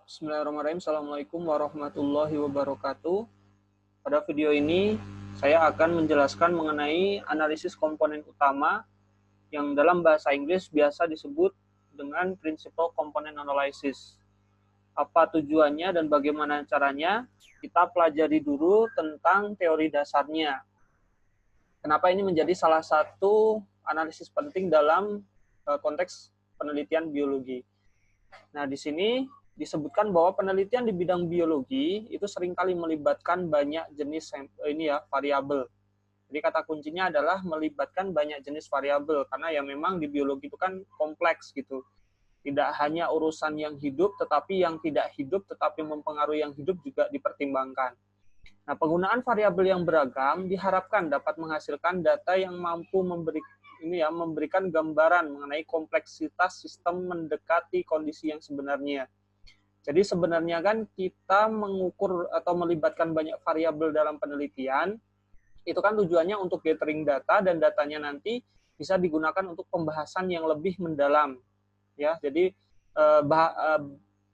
Bismillahirrahmanirrahim. Assalamualaikum warahmatullahi wabarakatuh. Pada video ini, saya akan menjelaskan mengenai analisis komponen utama yang dalam bahasa Inggris biasa disebut dengan Principal Component Analysis. Apa tujuannya dan bagaimana caranya? Kita pelajari dulu tentang teori dasarnya. Kenapa ini menjadi salah satu analisis penting dalam konteks penelitian biologi. Nah, di sini disebutkan bahwa penelitian di bidang biologi itu seringkali melibatkan banyak jenis variabel. Jadi kata kuncinya adalah melibatkan banyak jenis variabel karena ya memang di biologi itu kan kompleks gitu. Tidak hanya urusan yang hidup tetapi yang tidak hidup tetapi mempengaruhi yang hidup juga dipertimbangkan. Nah, penggunaan variabel yang beragam diharapkan dapat menghasilkan data yang mampu memberikan gambaran mengenai kompleksitas sistem mendekati kondisi yang sebenarnya. Jadi sebenarnya kan kita mengukur atau melibatkan banyak variabel dalam penelitian, itu kan tujuannya untuk gathering data dan datanya nanti bisa digunakan untuk pembahasan yang lebih mendalam. Ya, jadi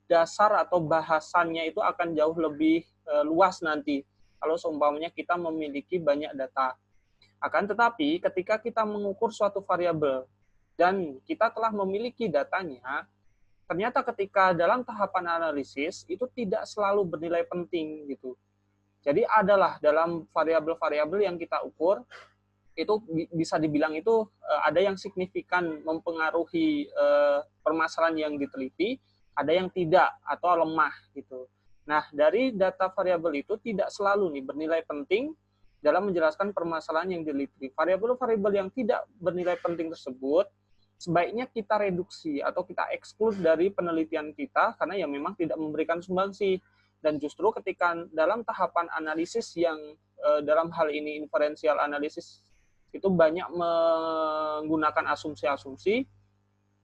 dasar atau bahasannya itu akan jauh lebih luas nanti kalau seumpamanya kita memiliki banyak data. Akan tetapi ketika kita mengukur suatu variabel dan kita telah memiliki datanya, ternyata ketika dalam tahapan analisis itu tidak selalu bernilai penting gitu. Jadi adalah dalam variabel-variabel yang kita ukur itu bisa dibilang itu ada yang signifikan mempengaruhi permasalahan yang diteliti, ada yang tidak atau lemah gitu. Nah, dari data variabel itu tidak selalu nih bernilai penting dalam menjelaskan permasalahan yang diteliti. Variabel-variabel yang tidak bernilai penting tersebut sebaiknya kita reduksi atau kita eksklud dari penelitian kita karena ya memang tidak memberikan sumbangsi. Dan justru ketika dalam tahapan analisis yang dalam hal ini inferential analisis itu banyak menggunakan asumsi-asumsi,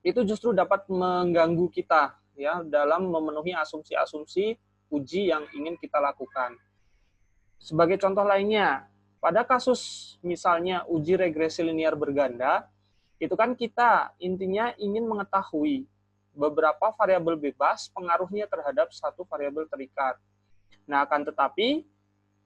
itu justru dapat mengganggu kita ya dalam memenuhi asumsi-asumsi uji yang ingin kita lakukan. Sebagai contoh lainnya, pada kasus misalnya uji regresi linear berganda, itu kan kita intinya ingin mengetahui beberapa variabel bebas pengaruhnya terhadap satu variabel terikat. Nah, akan tetapi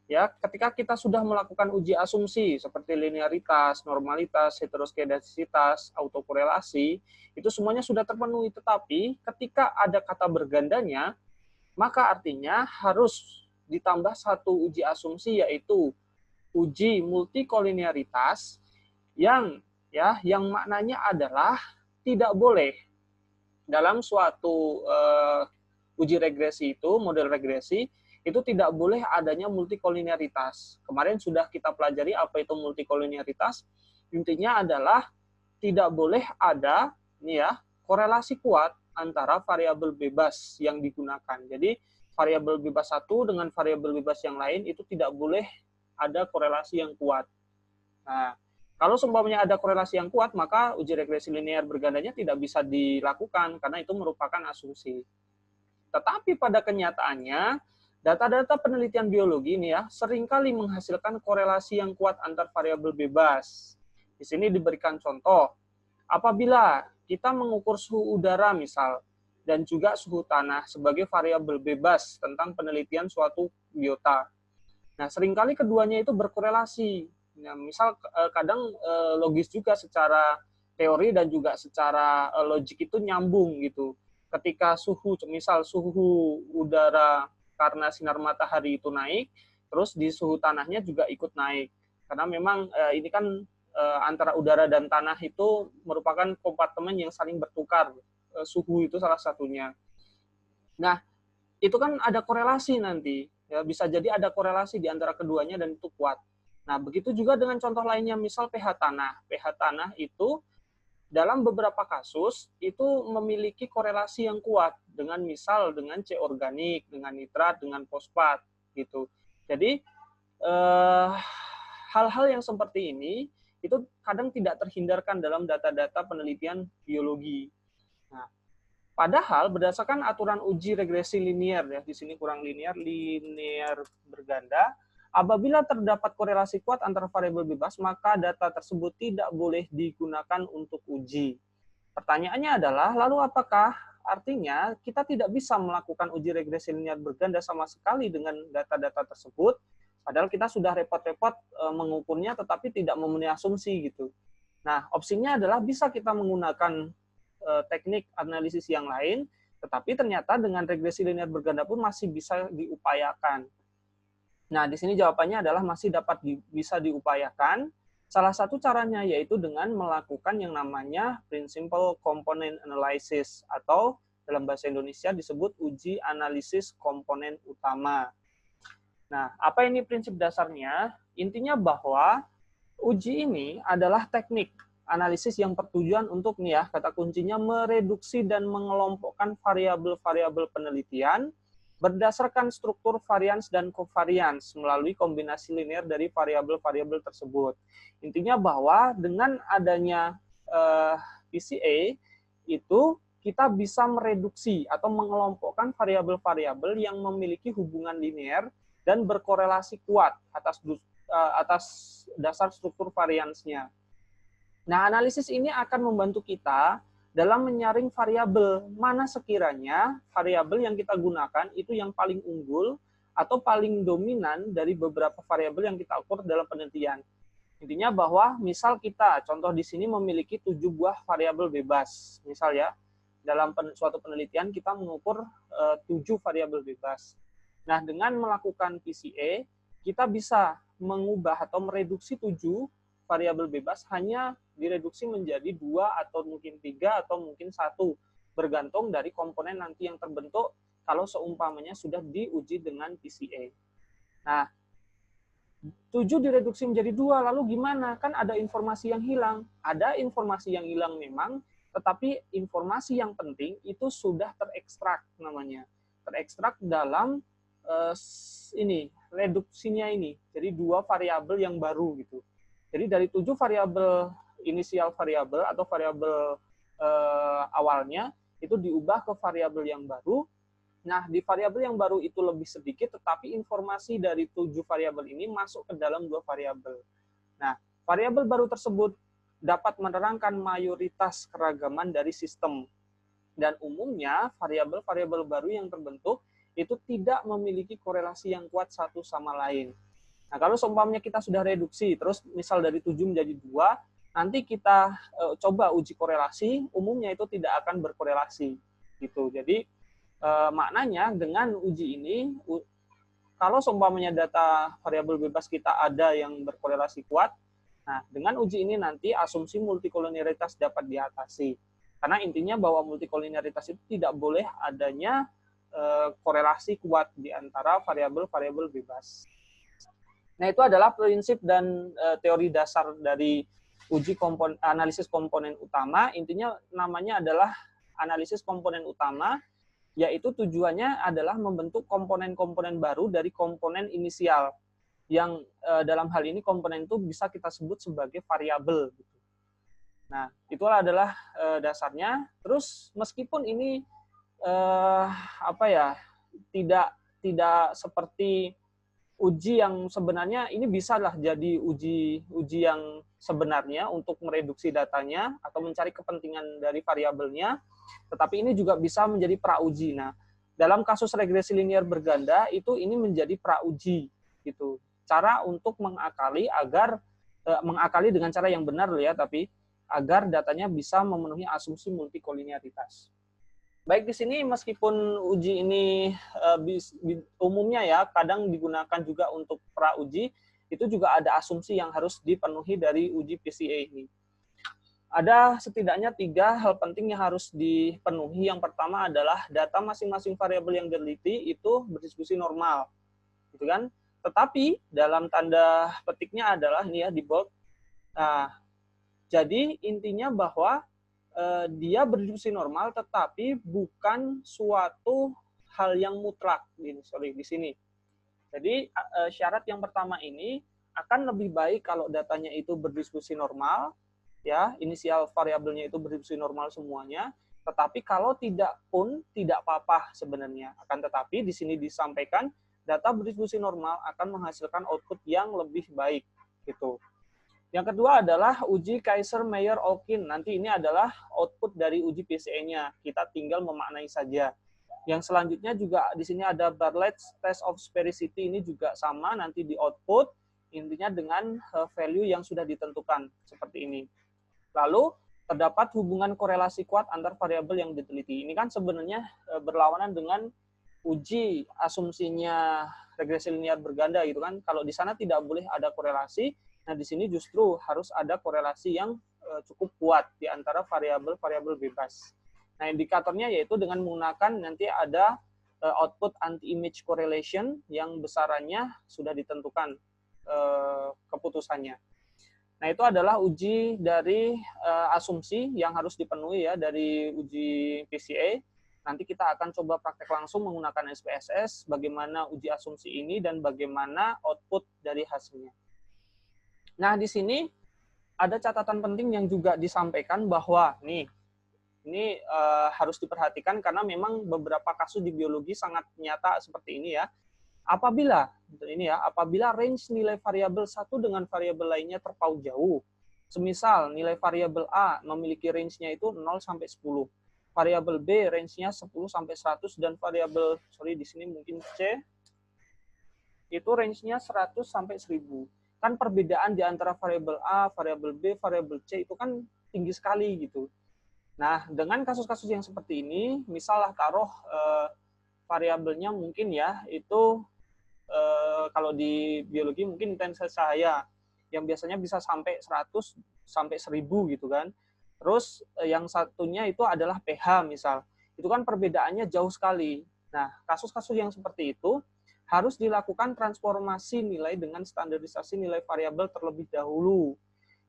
ya ketika kita sudah melakukan uji asumsi seperti linearitas, normalitas, heteroskedastisitas, autokorelasi, itu semuanya sudah terpenuhi, tetapi ketika ada kata bergandanya, maka artinya harus ditambah satu uji asumsi yaitu uji multikolinearitas yang maknanya adalah tidak boleh dalam suatu uji regresi itu, model regresi, itu tidak boleh adanya multikolinearitas. Kemarin sudah kita pelajari apa itu multikolinearitas. Intinya adalah tidak boleh ada korelasi kuat antara variabel bebas yang digunakan. Jadi variabel bebas satu dengan variabel bebas yang lain itu tidak boleh ada korelasi yang kuat. Nah, kalau seumpamanya ada korelasi yang kuat, maka uji regresi linear bergandanya tidak bisa dilakukan karena itu merupakan asumsi. Tetapi pada kenyataannya, data-data penelitian biologi ini seringkali menghasilkan korelasi yang kuat antar variabel bebas. Di sini diberikan contoh, apabila kita mengukur suhu udara misal, dan juga suhu tanah sebagai variabel bebas tentang penelitian suatu biota. Nah, seringkali keduanya itu berkorelasi. Nah, misal kadang logis juga secara teori dan juga secara logik itu nyambung gitu. Ketika misal suhu udara karena sinar matahari itu naik, terus di suhu tanahnya juga ikut naik. Karena memang ini kan antara udara dan tanah itu merupakan kompartemen yang saling bertukar. Suhu itu salah satunya. Nah, itu kan ada korelasi nanti. Ya, bisa jadi ada korelasi di antara keduanya dan itu kuat. Nah, begitu juga dengan contoh lainnya, misal pH tanah. pH tanah itu dalam beberapa kasus itu memiliki korelasi yang kuat dengan C organik, dengan nitrat, dengan fosfat gitu. Jadi hal-hal yang seperti ini itu kadang tidak terhindarkan dalam data-data penelitian biologi. Nah, padahal berdasarkan aturan uji regresi linear ya, di sini kurang linear berganda, apabila terdapat korelasi kuat antara variabel bebas, maka data tersebut tidak boleh digunakan untuk uji. Pertanyaannya adalah, lalu apakah artinya kita tidak bisa melakukan uji regresi linear berganda sama sekali dengan data-data tersebut, padahal kita sudah repot-repot mengukurnya tetapi tidak memenuhi asumsi gitu. Nah, opsinya adalah bisa kita menggunakan teknik analisis yang lain, tetapi ternyata dengan regresi linear berganda pun masih bisa diupayakan. Nah, di sini jawabannya adalah masih dapat bisa diupayakan. Salah satu caranya yaitu dengan melakukan yang namanya Principal Component Analysis atau dalam bahasa Indonesia disebut uji analisis komponen utama. Nah, apa ini prinsip dasarnya? Intinya bahwa uji ini adalah teknik analisis yang bertujuan untuk nih ya, kata kuncinya mereduksi dan mengelompokkan variabel-variabel penelitian berdasarkan struktur varians dan covariance melalui kombinasi linear dari variabel-variabel tersebut. Intinya bahwa dengan adanya PCA itu kita bisa mereduksi atau mengelompokkan variabel-variabel yang memiliki hubungan linear dan berkorelasi kuat atas dasar struktur variansnya. Nah, analisis ini akan membantu kita dalam menyaring variabel mana sekiranya variabel yang kita gunakan itu yang paling unggul atau paling dominan dari beberapa variabel yang kita ukur dalam penelitian. Intinya bahwa misal kita, contoh di sini memiliki 7 buah variabel bebas. Misal ya, dalam suatu penelitian kita mengukur 7 variabel bebas. Nah, dengan melakukan PCA, kita bisa mengubah atau mereduksi 7 variabel bebas hanya direduksi menjadi 2 atau mungkin 3 atau mungkin 1, bergantung dari komponen nanti yang terbentuk kalau seumpamanya sudah diuji dengan PCA. Nah, 7 direduksi menjadi 2, lalu gimana? Kan ada informasi yang hilang. Ada informasi yang hilang memang, tetapi informasi yang penting itu sudah terekstrak namanya. Terekstrak dalam ini, reduksinya ini. Jadi 2 variabel yang baru gitu. Jadi dari 7 variabel inisial variabel atau variabel awalnya itu diubah ke variabel yang baru. Nah, di variabel yang baru itu lebih sedikit, tetapi informasi dari 7 variabel ini masuk ke dalam 2 variabel. Nah, variabel baru tersebut dapat menerangkan mayoritas keragaman dari sistem. Dan umumnya variabel-variabel baru yang terbentuk itu tidak memiliki korelasi yang kuat satu sama lain. Nah, kalau seumpamanya kita sudah reduksi, terus misal dari 7 menjadi 2, nanti kita coba uji korelasi, umumnya itu tidak akan berkorelasi. Gitu. Jadi, maknanya dengan uji ini, kalau seumpamanya data variabel bebas kita ada yang berkorelasi kuat, nah dengan uji ini nanti asumsi multikolinearitas dapat diatasi. Karena intinya bahwa multikolinearitas itu tidak boleh adanya korelasi kuat di antara variabel-variabel bebas. Nah, itu adalah prinsip dan teori dasar dari uji analisis komponen utama. Intinya namanya adalah analisis komponen utama, yaitu tujuannya adalah membentuk komponen-komponen baru dari komponen inisial, yang dalam hal ini komponen itu bisa kita sebut sebagai variabel. Nah, itulah adalah dasarnya. Terus meskipun ini tidak seperti uji yang sebenarnya, ini bisalah jadi uji yang sebenarnya untuk mereduksi datanya atau mencari kepentingan dari variabelnya, tetapi ini juga bisa menjadi prauji. Nah, dalam kasus regresi linear berganda itu ini menjadi prauji gitu. Cara untuk mengakali mengakali dengan cara yang benar loh ya, tapi agar datanya bisa memenuhi asumsi multikolinearitas. Baik, di sini meskipun uji ini umumnya ya kadang digunakan juga untuk pra-uji, itu juga ada asumsi yang harus dipenuhi dari uji PCA ini. Ada setidaknya 3 hal penting yang harus dipenuhi. Yang pertama adalah data masing-masing variabel yang diteliti itu berdiskusi normal, gitu kan? Tetapi dalam tanda petiknya adalah ini ya di bold. Nah, jadi intinya bahwa dia berdiskusi normal, tetapi bukan suatu hal yang mutlak di sini. Jadi syarat yang pertama ini akan lebih baik kalau datanya itu berdiskusi normal, ya inisial variabelnya itu berdiskusi normal semuanya. Tetapi kalau tidak pun tidak apa-apa sebenarnya. Akan tetapi di sini disampaikan data berdiskusi normal akan menghasilkan output yang lebih baik, gitu. Yang kedua adalah uji Kaiser-Meyer-Olkin. Nanti ini adalah output dari uji PCA-nya. Kita tinggal memaknai saja. Yang selanjutnya juga di sini ada Bartlett's Test of Sphericity. Ini juga sama nanti di output. Intinya dengan value yang sudah ditentukan. Seperti ini. Lalu terdapat hubungan korelasi kuat antar variabel yang diteliti. Ini kan sebenarnya berlawanan dengan uji asumsinya regresi linear berganda gitu kan. Kalau di sana tidak boleh ada korelasi, nah di sini justru harus ada korelasi yang cukup kuat di antara variabel-variabel bebas. Nah, indikatornya yaitu dengan menggunakan nanti ada output anti-image correlation yang besarannya sudah ditentukan keputusannya. Nah, itu adalah uji dari asumsi yang harus dipenuhi ya dari uji PCA. Nanti kita akan coba praktek langsung menggunakan SPSS, bagaimana uji asumsi ini dan bagaimana output dari hasilnya. Nah, di sini ada catatan penting yang juga disampaikan bahwa ini harus diperhatikan karena memang beberapa kasus di biologi sangat nyata seperti ini ya. Apabila range nilai variabel satu dengan variabel lainnya terpaut jauh, semisal nilai variabel A memiliki range-nya itu 0 sampai 10, variabel B range-nya 10 sampai 100 dan variabel di sini mungkin C itu range-nya 100 sampai 1000. Kan perbedaan di antara variabel A, variabel B, variabel C itu kan tinggi sekali gitu. Nah, dengan kasus-kasus yang seperti ini, misalnya taruh variabelnya mungkin ya itu kalau di biologi mungkin intensitas cahaya yang biasanya bisa sampai 100 sampai 1000 gitu kan. Terus yang satunya itu adalah pH misal. Itu kan perbedaannya jauh sekali. Nah, kasus-kasus yang seperti itu harus dilakukan transformasi nilai dengan standarisasi nilai variabel terlebih dahulu.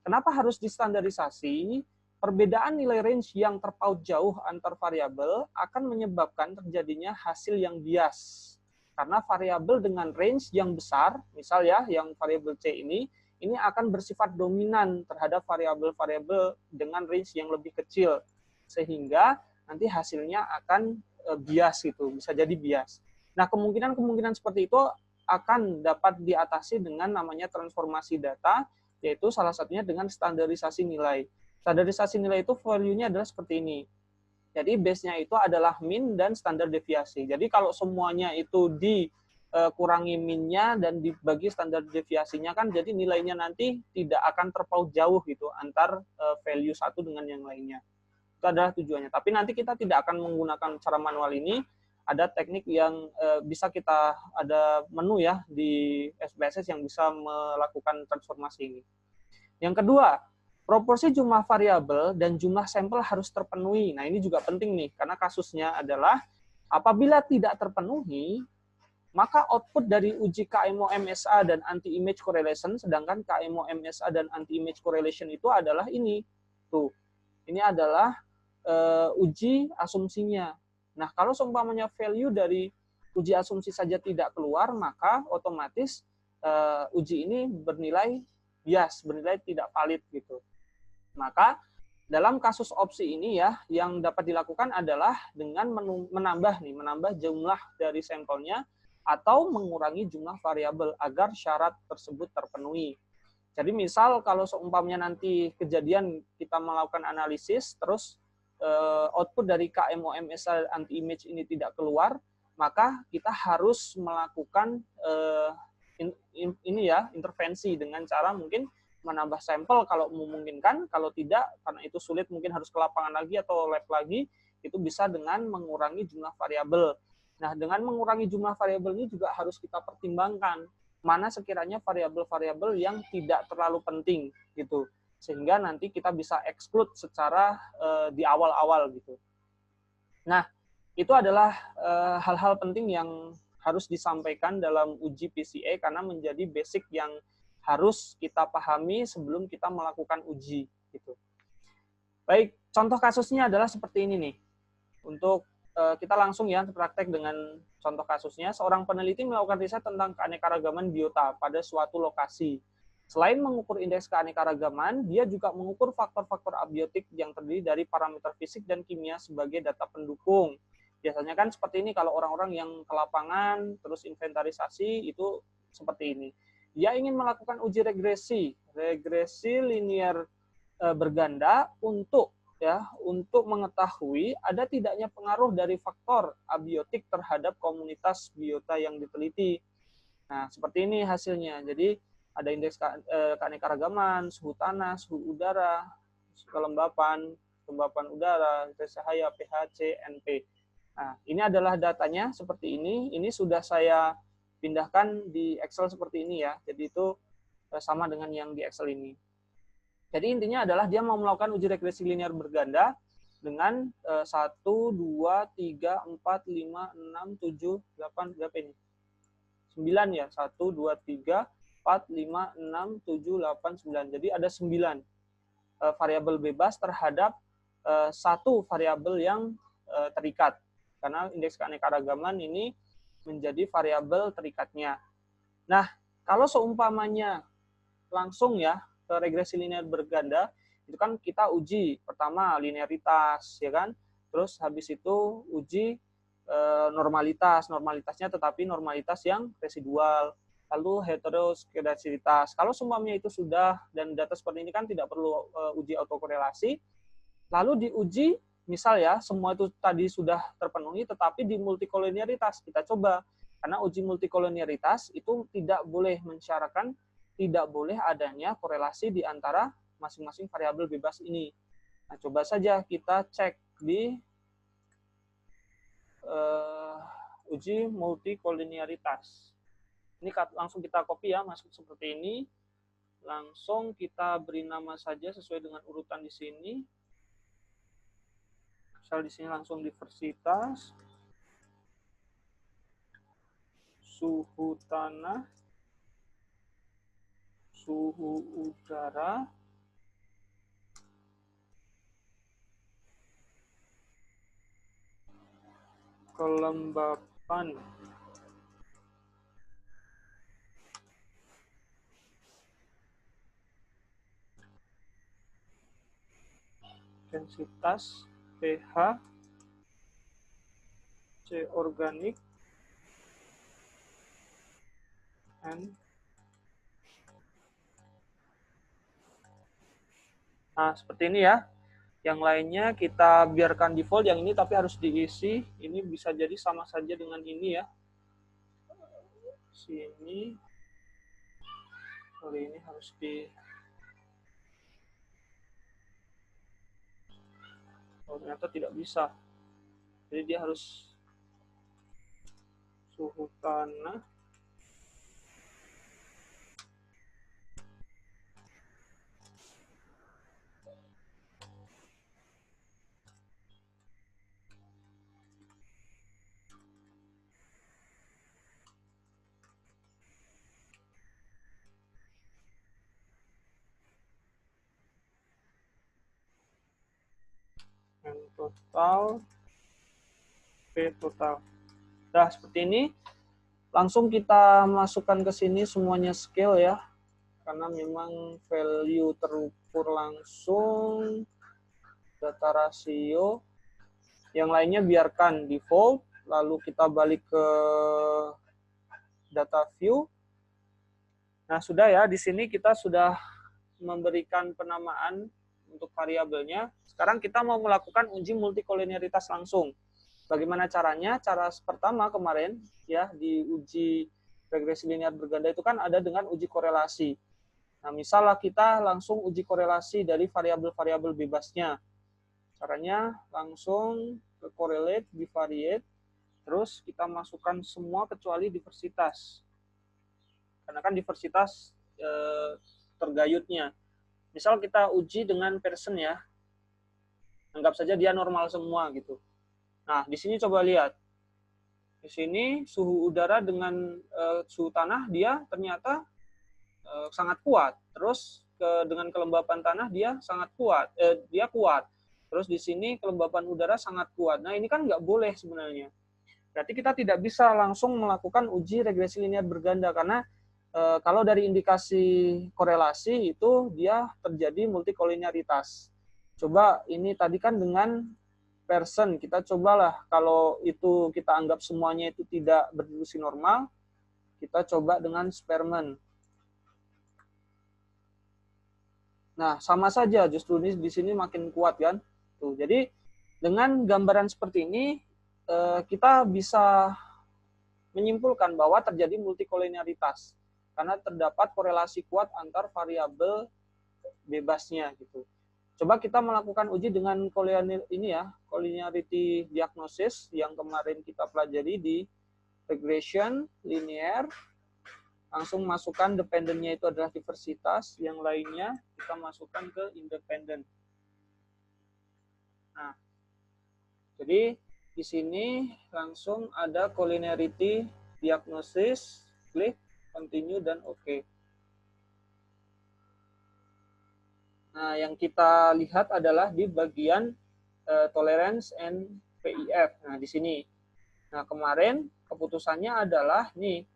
Kenapa harus distandarisasi? Perbedaan nilai range yang terpaut jauh antar variabel akan menyebabkan terjadinya hasil yang bias. Karena variabel dengan range yang besar, misal ya, yang variabel C ini akan bersifat dominan terhadap variabel-variabel dengan range yang lebih kecil. Sehingga nanti hasilnya akan bias gitu, bisa jadi bias. Nah, kemungkinan-kemungkinan seperti itu akan dapat diatasi dengan namanya transformasi data, yaitu salah satunya dengan standarisasi nilai. Standarisasi nilai itu value-nya adalah seperti ini. Jadi base-nya itu adalah min dan standar deviasi. Jadi kalau semuanya itu dikurangi min-nya dan dibagi standar deviasinya kan jadi nilainya nanti tidak akan terpaut jauh gitu antar value satu dengan yang lainnya. Itu adalah tujuannya. Tapi nanti kita tidak akan menggunakan cara manual ini. Ada teknik yang bisa kita ada menu ya di SPSS yang bisa melakukan transformasi ini. Yang kedua, proporsi jumlah variabel dan jumlah sampel harus terpenuhi. Nah, ini juga penting nih, karena kasusnya adalah apabila tidak terpenuhi, maka output dari uji KMO-MSA dan anti-image correlation, sedangkan KMO-MSA dan anti-image correlation itu adalah ini. Tuh, ini adalah uji asumsinya. Nah, kalau seumpamanya value dari uji asumsi saja tidak keluar, maka otomatis uji ini bernilai bias, bernilai tidak valid gitu. Maka dalam kasus opsi ini ya, yang dapat dilakukan adalah dengan menambah jumlah dari sampelnya atau mengurangi jumlah variabel agar syarat tersebut terpenuhi. Jadi misal kalau seumpamanya nanti kejadian kita melakukan analisis, terus output dari KMO-MSA anti-image ini tidak keluar, maka kita harus melakukan intervensi dengan cara mungkin menambah sampel kalau memungkinkan, kalau tidak karena itu sulit mungkin harus ke lapangan lagi atau lab lagi, itu bisa dengan mengurangi jumlah variabel. Nah, dengan mengurangi jumlah variabel ini juga harus kita pertimbangkan mana sekiranya variabel-variabel yang tidak terlalu penting gitu. Sehingga nanti kita bisa exclude secara di awal-awal gitu. Nah, itu adalah hal-hal penting yang harus disampaikan dalam uji PCA karena menjadi basic yang harus kita pahami sebelum kita melakukan uji gitu. Baik, contoh kasusnya adalah seperti ini nih. Untuk kita langsung ya praktek dengan contoh kasusnya, seorang peneliti melakukan riset tentang keanekaragaman biota pada suatu lokasi. Selain mengukur indeks keanekaragaman, dia juga mengukur faktor-faktor abiotik yang terdiri dari parameter fisik dan kimia sebagai data pendukung. Biasanya kan seperti ini kalau orang-orang yang ke lapangan terus inventarisasi itu seperti ini. Dia ingin melakukan uji regresi regresi linear berganda untuk mengetahui ada tidaknya pengaruh dari faktor abiotik terhadap komunitas biota yang diteliti. Nah, seperti ini hasilnya. Jadi ada indeks keanekaragaman, suhu tanah, suhu udara, kelembapan udara, indeks cahaya, pH, NP. Nah, ini adalah datanya seperti ini. Ini sudah saya pindahkan di Excel seperti ini ya. Jadi itu sama dengan yang di Excel ini. Jadi intinya adalah dia mau melakukan uji regresi linear berganda dengan 1, 2, 3, 4, 5, 6, 7, 8, berapa ini? 9 ya, 1, 2, 3, 4, 5, 6, 7, 8, 9. Jadi ada 9 variabel bebas terhadap satu variabel yang terikat. Karena indeks keanekaragaman ini menjadi variabel terikatnya. Nah, kalau seumpamanya langsung ya ke regresi linear berganda, itu kan kita uji pertama linearitas, ya kan? Terus habis itu uji normalitasnya tetapi normalitas yang residual. Lalu heteroskedasitas. Kalau semuanya itu sudah dan data seperti ini kan tidak perlu uji autokorelasi. Lalu diuji, misal ya, semua itu tadi sudah terpenuhi, tetapi di multikolonialitas kita coba. Karena uji multikolonialitas itu tidak boleh mensyaratkan, tidak boleh adanya korelasi di antara masing-masing variabel bebas ini. Nah, coba saja kita cek di uji multikolonialitas. Ini langsung kita copy ya, masuk seperti ini. Langsung kita beri nama saja sesuai dengan urutan di sini. Misal di sini langsung diversitas, suhu tanah, suhu udara, kelembapan, densitas, pH, C organik, N. Nah, seperti ini ya. Yang lainnya kita biarkan default, yang ini tapi harus diisi. Ini bisa jadi sama saja dengan ini ya. Sini. Kali ini harus di... Oh, ternyata tidak bisa. Jadi dia harus suhu tanah, N total, P total. Nah, seperti ini. Langsung kita masukkan ke sini semuanya scale ya. Karena memang value terukur langsung, data rasio. Yang lainnya biarkan default. Lalu kita balik ke data view. Nah, sudah ya, di sini kita sudah memberikan penamaan untuk variabelnya. Sekarang kita mau melakukan uji multikolonialitas langsung. Bagaimana caranya? Cara pertama kemarin ya di uji regresi linear berganda itu kan ada dengan uji korelasi. Nah, misalnya kita langsung uji korelasi dari variabel-variabel bebasnya. Caranya langsung ke correlate, bivariate, terus kita masukkan semua kecuali diversitas. Karena kan diversitas tergayutnya. Misal kita uji dengan person ya. Anggap saja dia normal semua gitu. Nah, di sini coba lihat. Di sini suhu udara dengan suhu tanah dia ternyata sangat kuat. Terus dengan kelembapan tanah dia sangat kuat. Dia kuat. Terus di sini kelembapan udara sangat kuat. Nah, ini kan nggak boleh sebenarnya. Berarti kita tidak bisa langsung melakukan uji regresi linear berganda karena kalau dari indikasi korelasi itu dia terjadi multikolonialitas. Coba ini tadi kan dengan person, kita cobalah kalau itu kita anggap semuanya itu tidak berdistribusi normal, kita coba dengan Spearman. Nah, sama saja justru ini di sini makin kuat kan. Tuh, jadi dengan gambaran seperti ini kita bisa menyimpulkan bahwa terjadi multikolinearitas karena terdapat korelasi kuat antar variabel bebasnya gitu. Coba kita melakukan uji dengan collinearity diagnosis yang kemarin kita pelajari di regression linear. Langsung masukkan dependennya itu adalah diversitas, yang lainnya kita masukkan ke independen. Nah, jadi di sini langsung ada collinearity diagnosis, klik continue dan oke. Nah, yang kita lihat adalah di bagian tolerance and PIF. Nah, di sini. Nah, kemarin keputusannya adalah nih,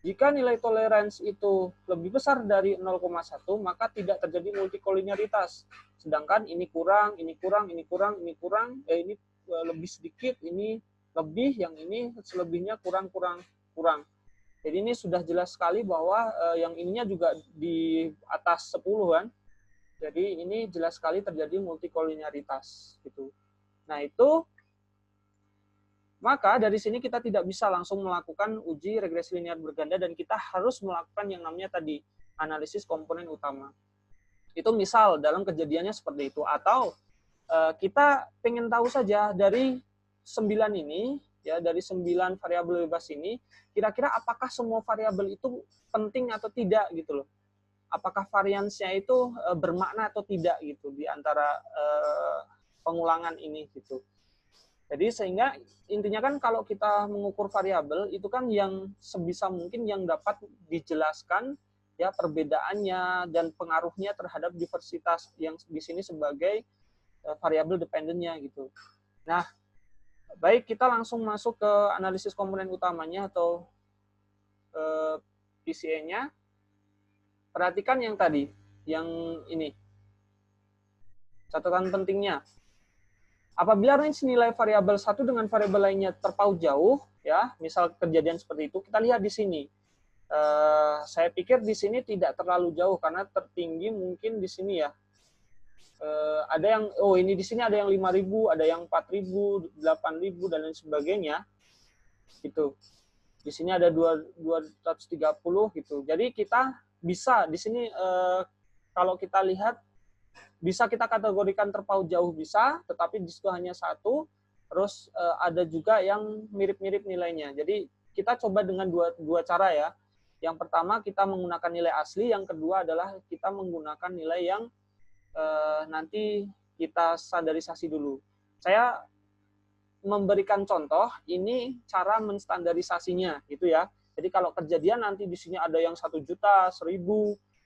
jika nilai toleransi itu lebih besar dari 0,1, maka tidak terjadi multikolinearitas. Sedangkan ini kurang, ini kurang, ini kurang, ini kurang, ini lebih sedikit, ini lebih, yang ini selebihnya kurang, kurang, kurang. Jadi ini sudah jelas sekali bahwa yang ininya juga di atas 10 kan. Jadi ini jelas sekali terjadi multikolinearitas gitu. Nah, itu maka dari sini kita tidak bisa langsung melakukan uji regresi linear berganda dan kita harus melakukan yang namanya tadi analisis komponen utama. Itu misal dalam kejadiannya seperti itu. Atau kita pengen tahu saja dari 9 ini, ya dari 9 variabel bebas ini, kira-kira apakah semua variabel itu penting atau tidak gitu loh. Apakah variansnya itu bermakna atau tidak gitu di antara pengulangan ini gitu. Jadi sehingga intinya kan kalau kita mengukur variabel itu kan yang sebisa mungkin yang dapat dijelaskan ya perbedaannya dan pengaruhnya terhadap diversitas yang di sini sebagai variabel dependennya gitu. Nah, baik kita langsung masuk ke analisis komponen utamanya atau PCA-nya. Perhatikan yang tadi, yang ini. Catatan pentingnya. Apabila range nilai variabel satu dengan variabel lainnya terpaut jauh, ya, misal kejadian seperti itu, kita lihat di sini. Saya pikir di sini tidak terlalu jauh karena tertinggi mungkin di sini ya. Ada yang, ini di sini ada yang 5.000, ada yang 4.000, 8.000 dan lain sebagainya. Gitu. Di sini ada 230 gitu. Jadi kita bisa di sini kalau kita lihat bisa kita kategorikan terpaut jauh bisa, tetapi di situ hanya satu. Terus ada juga yang mirip-mirip nilainya. Jadi kita coba dengan dua cara ya. Yang pertama kita menggunakan nilai asli, yang kedua adalah kita menggunakan nilai yang nanti kita standarisasi dulu. Saya memberikan contoh, ini cara menstandarisasinya gitu ya. Jadi kalau kejadian nanti di sini ada yang 1 juta, 1.000,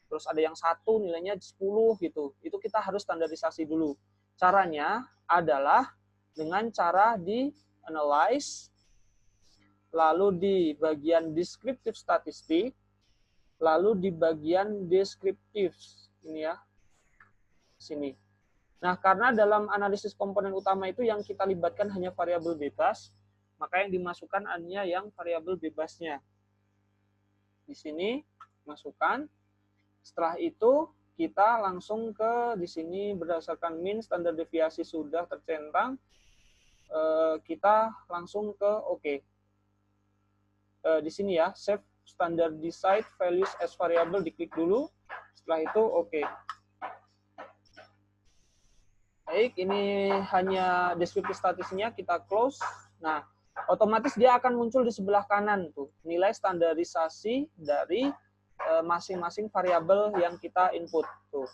terus ada yang 1 nilainya 10 gitu. Itu kita harus standarisasi dulu. Caranya adalah dengan cara di analyze, lalu di bagian descriptive statistik, lalu di bagian descriptive ini ya. Sini. Nah, karena dalam analisis komponen utama itu yang kita libatkan hanya variabel bebas, maka yang dimasukkan hanya yang variabel bebasnya. Di sini masukkan. Setelah itu kita langsung ke di sini berdasarkan mean standar deviasi sudah tercentang, kita langsung ke oke. Di sini ya, save standardized values as variable, diklik dulu. Setelah itu oke. Baik, ini hanya deskripsi statistiknya, kita close. Nah, otomatis dia akan muncul di sebelah kanan tuh, nilai standarisasi dari masing-masing variabel yang kita input tuh.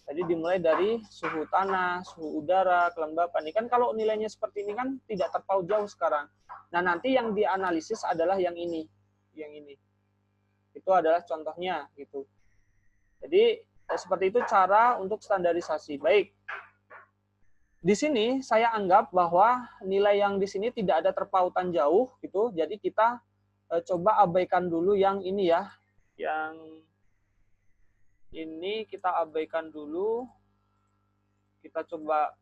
Jadi dimulai dari suhu tanah, suhu udara, kelembapan. Ini kan kalau nilainya seperti ini kan tidak terpaut jauh sekarang. Nah, nanti yang dianalisis adalah yang ini. Yang ini. Itu adalah contohnya gitu. Jadi seperti itu cara untuk standarisasi. Baik. Di sini saya anggap bahwa nilai yang di sini tidak ada terpautan jauh gitu. Jadi kita coba abaikan dulu yang ini ya. Yang ini kita abaikan dulu. Kita coba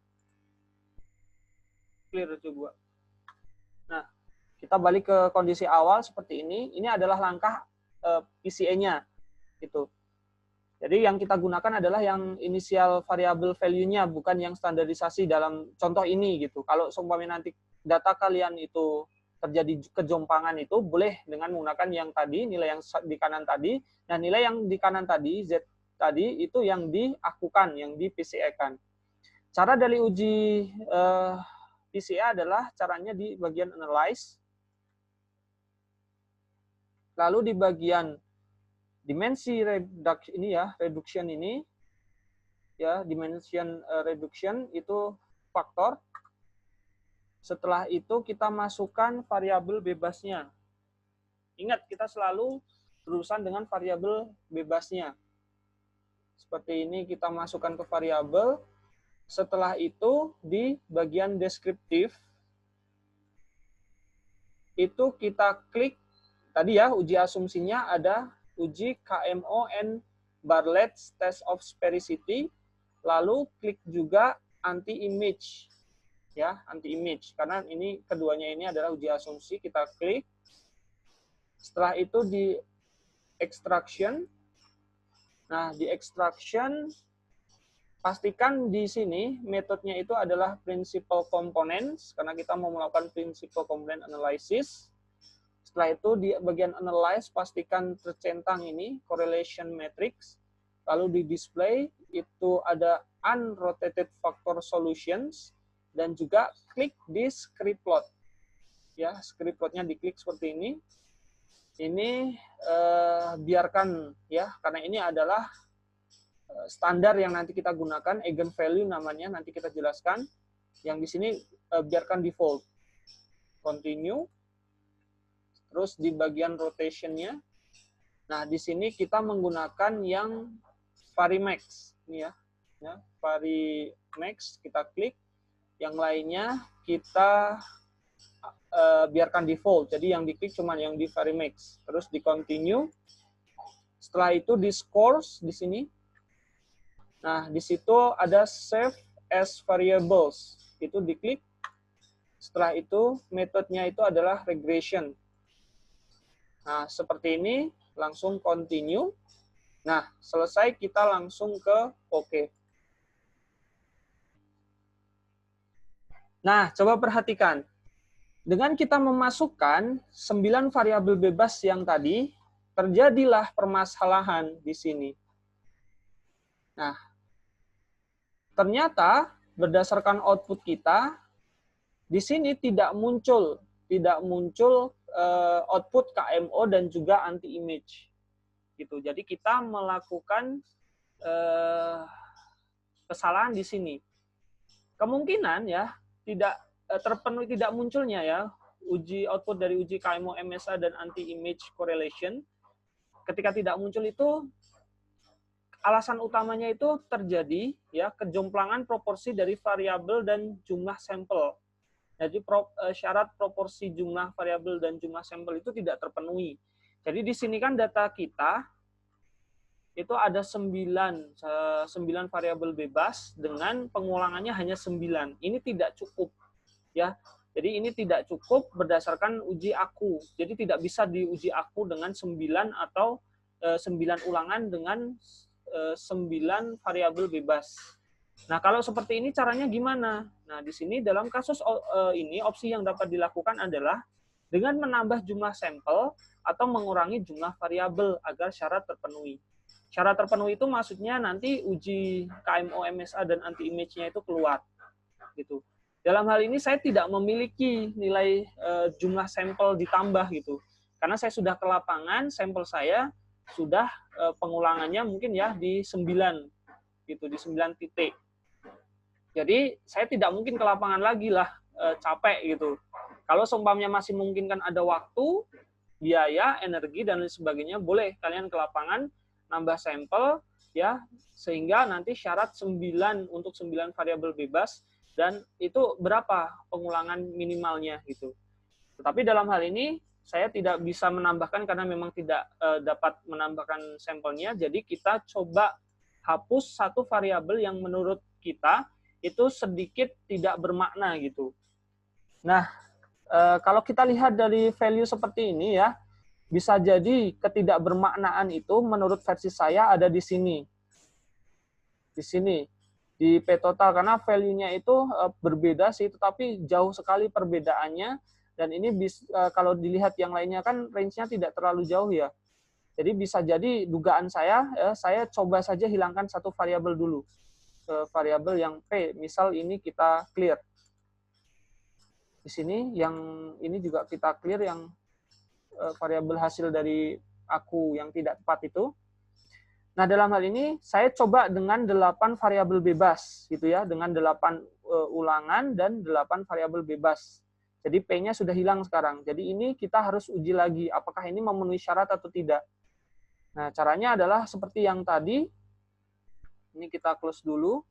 clear coba. Nah, kita balik ke kondisi awal seperti ini. Ini adalah langkah PCA-nya gitu. Jadi yang kita gunakan adalah yang inisial variable value-nya, bukan yang standarisasi dalam contoh ini gitu. Kalau seumpamanya nanti data kalian itu terjadi kejompangan itu, boleh dengan menggunakan yang tadi, nilai yang di kanan tadi, dan nilai yang di kanan tadi, Z tadi, itu yang diakukan, yang di PCA-kan. Cara dari uji PCA adalah caranya di bagian analyze, lalu di bagian dimensi reduction ini ya, dimension reduction itu faktor. Setelah itu kita masukkan variabel bebasnya. Ingat, kita selalu berurusan dengan variabel bebasnya. Seperti ini kita masukkan ke variabel. Setelah itu di bagian deskriptif itu kita klik tadi ya, uji asumsinya ada uji KMO and Bartlett's test of sphericity, lalu klik juga anti-image ya, anti-image, karena ini keduanya ini adalah uji asumsi, kita klik. Setelah itu di extraction. Nah, di extraction pastikan di sini metodenya itu adalah principal components, karena kita mau melakukan principal component analysis. Setelah itu di bagian analyze pastikan tercentang ini correlation matrix, lalu di display itu ada unrotated factor solutions, dan juga klik di script plot. Ya, script plotnya diklik seperti ini. Ini biarkan ya, karena ini adalah standar yang nanti kita gunakan, eigenvalue namanya, nanti kita jelaskan. Yang di sini biarkan default. Continue. Terus di bagian rotation-nya, nah di sini kita menggunakan yang Varimax, ini ya, Varimax kita klik. Yang lainnya kita biarkan default. Jadi yang diklik cuma yang di Varimax. Terus di continue. Setelah itu di scores di sini. Nah di situ ada save as variables. Itu diklik. Setelah itu metodenya itu adalah regression. Nah, seperti ini, langsung continue. Nah, selesai kita langsung ke OK. Nah, coba perhatikan. Dengan kita memasukkan 9 variabel bebas yang tadi, terjadilah permasalahan di sini. Nah, ternyata berdasarkan output kita, di sini tidak muncul output KMO dan juga anti-image. Gitu. Jadi kita melakukan kesalahan di sini. Kemungkinan ya tidak terpenuhi, tidak munculnya ya uji output dari uji KMO MSA dan anti-image correlation. Ketika tidak muncul itu alasan utamanya itu terjadi ya kejomplangan proporsi dari variabel dan jumlah sampel. Jadi syarat proporsi jumlah variabel dan jumlah sampel itu tidak terpenuhi. Jadi di sini kan data kita itu ada 9 variabel bebas dengan pengulangannya hanya 9. Ini tidak cukup ya. Jadi ini tidak cukup berdasarkan uji aku. Jadi tidak bisa diuji aku dengan 9 atau 9 ulangan dengan 9 variabel bebas. Nah, kalau seperti ini caranya gimana? Nah, di sini dalam kasus ini opsi yang dapat dilakukan adalah dengan menambah jumlah sampel atau mengurangi jumlah variabel agar syarat terpenuhi. Syarat terpenuhi itu maksudnya nanti uji KMO MSA dan anti-image-nya itu keluar. Gitu. Dalam hal ini saya tidak memiliki nilai jumlah sampel ditambah gitu. Karena saya sudah ke lapangan, sampel saya sudah pengulangannya mungkin ya di 9 gitu, di 9 titik. Jadi saya tidak mungkin ke lapangan lagi lah, capek gitu. Kalau seumpamanya masih memungkinkan ada waktu, biaya, energi dan lain sebagainya, boleh kalian ke lapangan nambah sampel ya, sehingga nanti syarat 9 untuk 9 variabel bebas dan itu berapa pengulangan minimalnya gitu. Tetapi dalam hal ini saya tidak bisa menambahkan karena memang tidak dapat menambahkan sampelnya. Jadi kita coba hapus satu variabel yang menurut kita itu sedikit tidak bermakna gitu. Nah, kalau kita lihat dari value seperti ini ya, bisa jadi ketidakbermaknaan itu menurut versi saya ada di sini. di sini di P total, karena value-nya itu berbeda sih, tetapi jauh sekali perbedaannya. Dan ini kalau dilihat yang lainnya kan range-nya tidak terlalu jauh ya. Jadi bisa jadi dugaan saya coba saja hilangkan satu variabel dulu. Variabel yang P, misal ini kita clear. Di sini yang ini juga kita clear, yang variabel hasil dari aku yang tidak tepat itu. Nah, dalam hal ini saya coba dengan 8 variabel bebas gitu ya, dengan 8 ulangan dan 8 variabel bebas. Jadi P-nya sudah hilang sekarang. Jadi ini kita harus uji lagi apakah ini memenuhi syarat atau tidak. Nah, caranya adalah seperti yang tadi. Ini kita close dulu.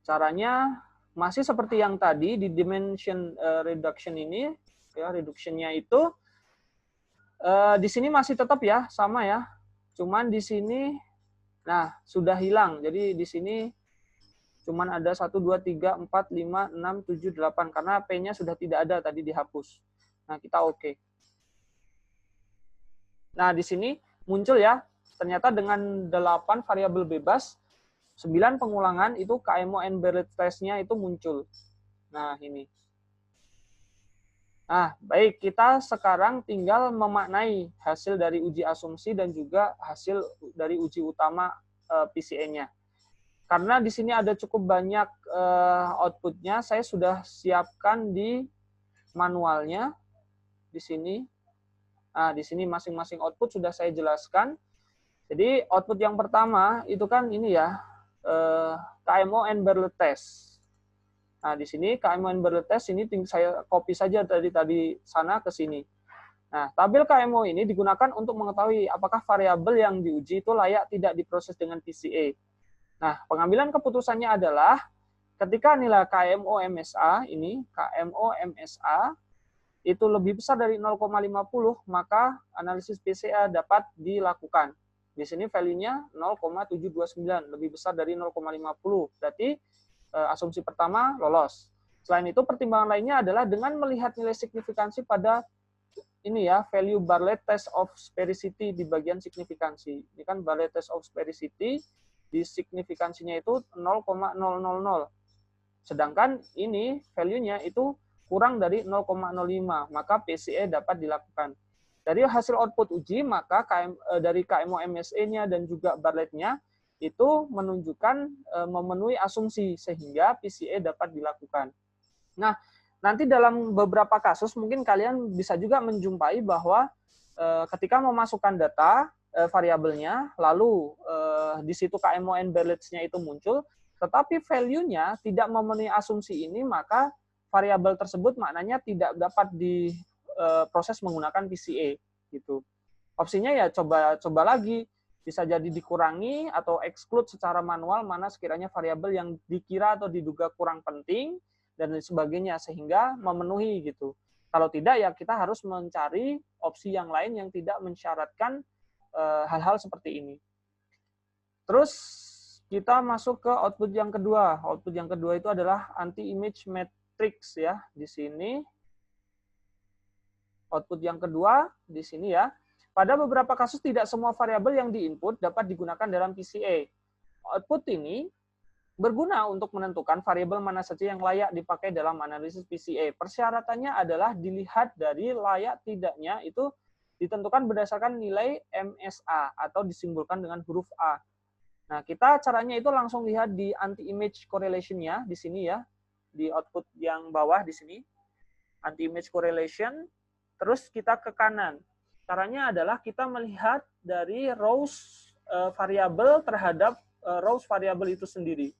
Caranya masih seperti yang tadi di dimension reduction ini, ya, reduction-nya itu di sini masih tetap ya, sama ya. Cuman di sini, nah, sudah hilang. Jadi di sini cuman ada 1, 2, 3, 4, 5, 6, 7, 8. Karena P-nya sudah tidak ada, tadi dihapus. Nah, kita oke. Nah, di sini muncul ya, ternyata dengan 8 variabel bebas, 9 pengulangan, itu KMO and Barrett test-nya itu muncul. Nah, ini. Nah, baik, kita sekarang tinggal memaknai hasil dari uji asumsi dan juga hasil dari uji utama PCA-nya. Karena di sini ada cukup banyak output-nya, saya sudah siapkan di manualnya di sini. Nah, di sini masing-masing output sudah saya jelaskan. Jadi output yang pertama itu kan ini ya, KMO and Barrett test. Nah, di sini KMO and Barrett test ini saya copy saja dari tadi sana ke sini. Nah, tabel KMO ini digunakan untuk mengetahui apakah variabel yang diuji itu layak tidak diproses dengan PCA. Nah, pengambilan keputusannya adalah ketika nilai KMO MSA ini, KMO MSA itu lebih besar dari 0,50, maka analisis PCA dapat dilakukan. Di sini value-nya 0,729, lebih besar dari 0,50. Berarti asumsi pertama lolos. Selain itu, pertimbangan lainnya adalah dengan melihat nilai signifikansi pada ini ya, value Bartlett test of sphericity di bagian signifikansi. Ini kan Bartlett test of sphericity, di signifikansinya itu 0,000. Sedangkan ini value-nya itu kurang dari 0,05, maka PCA dapat dilakukan. Dari hasil output uji, maka dari KMO MSA-nya dan juga Bartlett-nya itu menunjukkan memenuhi asumsi sehingga PCA dapat dilakukan. Nah, nanti dalam beberapa kasus mungkin kalian bisa juga menjumpai bahwa ketika memasukkan data variabelnya, lalu di situ KMO and Bartlett-nya itu muncul, tetapi value-nya tidak memenuhi asumsi ini, maka variabel tersebut maknanya tidak dapat diproses menggunakan PCA gitu. Opsinya ya coba lagi, bisa jadi dikurangi atau exclude secara manual mana sekiranya variabel yang dikira atau diduga kurang penting dan sebagainya sehingga memenuhi gitu. Kalau tidak ya kita harus mencari opsi yang lain yang tidak mensyaratkan hal-hal seperti ini. Terus kita masuk ke output yang kedua. Output yang kedua itu adalah anti-image matrix ya di sini. Output yang kedua di sini ya. Pada beberapa kasus tidak semua variabel yang diinput dapat digunakan dalam PCA. Output ini berguna untuk menentukan variabel mana saja yang layak dipakai dalam analisis PCA. Persyaratannya adalah dilihat dari layak tidaknya itu ditentukan berdasarkan nilai MSA atau disimbolkan dengan huruf A. Nah, kita caranya itu langsung lihat di anti-image correlation-nya di sini ya, di output yang bawah di sini. Anti-image correlation, terus kita ke kanan. Caranya adalah kita melihat dari rows variabel terhadap rows variabel itu sendiri.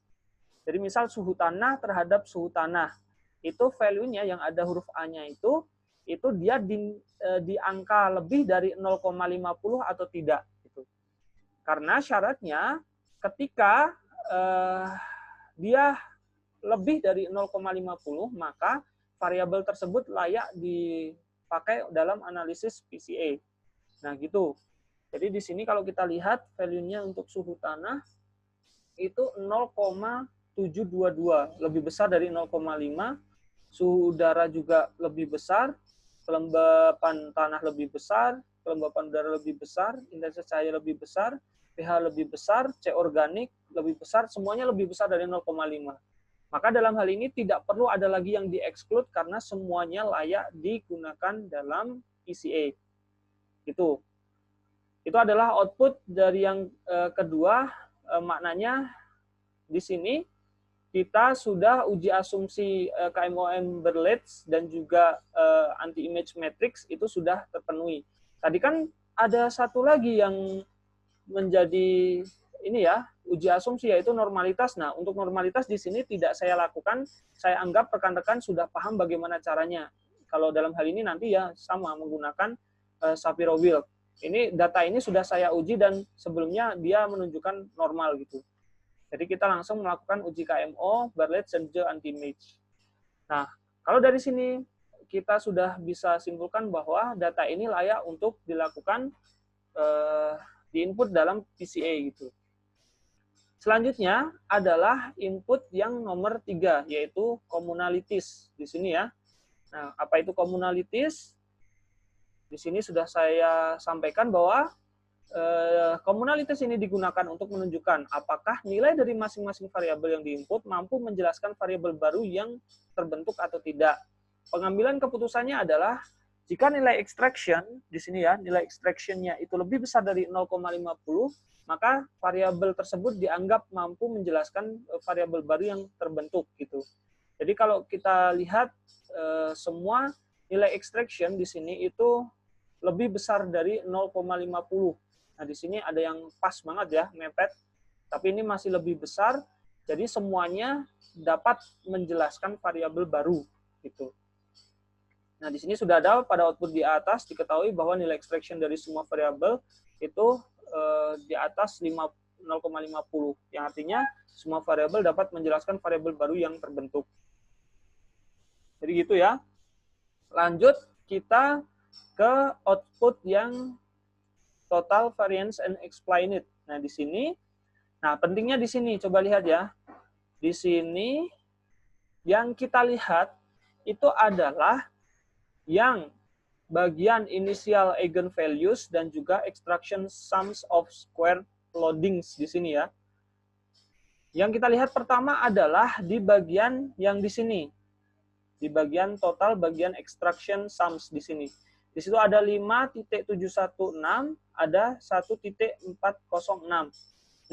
Jadi misal suhu tanah terhadap suhu tanah, itu value-nya yang ada huruf A-nya itu dia di angka lebih dari 0,50 atau tidak. Gitu. Karena syaratnya ketika dia lebih dari 0,50, maka variabel tersebut layak dipakai dalam analisis PCA. Nah, gitu. Jadi di sini kalau kita lihat value-nya untuk suhu tanah itu 0,722, lebih besar dari 0,5. Suhu udara juga lebih besar, kelembapan tanah lebih besar, kelembapan udara lebih besar, intensitas cahaya lebih besar, pH lebih besar, C organik lebih besar, semuanya lebih besar dari 0,5. Maka dalam hal ini tidak perlu ada lagi yang di-exclude karena semuanya layak digunakan dalam PCA. Itu adalah output dari yang kedua. Maknanya di sini kita sudah uji asumsi KMOM Berlitz dan juga anti-image matrix itu sudah terpenuhi. Tadi kan ada satu lagi yang menjadi ini ya, uji asumsi, yaitu normalitas. Nah, untuk normalitas di sini tidak saya lakukan, saya anggap rekan-rekan sudah paham bagaimana caranya. Kalau dalam hal ini nanti ya sama menggunakan Shapiro-Wilk. Ini data ini sudah saya uji dan sebelumnya dia menunjukkan normal gitu. Jadi kita langsung melakukan uji KMO, Berlitz, dan juga anti-image. Nah, kalau dari sini kita sudah bisa simpulkan bahwa data ini layak untuk dilakukan di input dalam PCA gitu. Selanjutnya adalah input yang nomor 3, yaitu communalities di sini ya. Nah, apa itu communalities? Di sini sudah saya sampaikan bahwa communalities ini digunakan untuk menunjukkan apakah nilai dari masing-masing variabel yang diinput mampu menjelaskan variabel baru yang terbentuk atau tidak. Pengambilan keputusannya adalah jika nilai extraction di sini ya, nilai extraction-nya itu lebih besar dari 0,50, maka variabel tersebut dianggap mampu menjelaskan variabel baru yang terbentuk gitu. Jadi kalau kita lihat semua nilai extraction di sini itu lebih besar dari 0,50. Nah, di sini ada yang pas banget ya, mepet, tapi ini masih lebih besar. Jadi semuanya dapat menjelaskan variabel baru gitu. Nah, di sini sudah ada pada output di atas diketahui bahwa nilai extraction dari semua variabel itu di atas 0,50, yang artinya semua variabel dapat menjelaskan variabel baru yang terbentuk. Jadi gitu ya. Lanjut kita ke output yang total variance and explain it. Nah, di sini, nah pentingnya di sini, coba lihat ya. Di sini yang kita lihat itu adalah yang bagian initial eigenvalues dan juga extraction sums of square loadings di sini ya. Yang kita lihat pertama adalah di bagian yang di sini. Di bagian total bagian extraction sums di sini. Di situ ada 5.716, ada 1.406.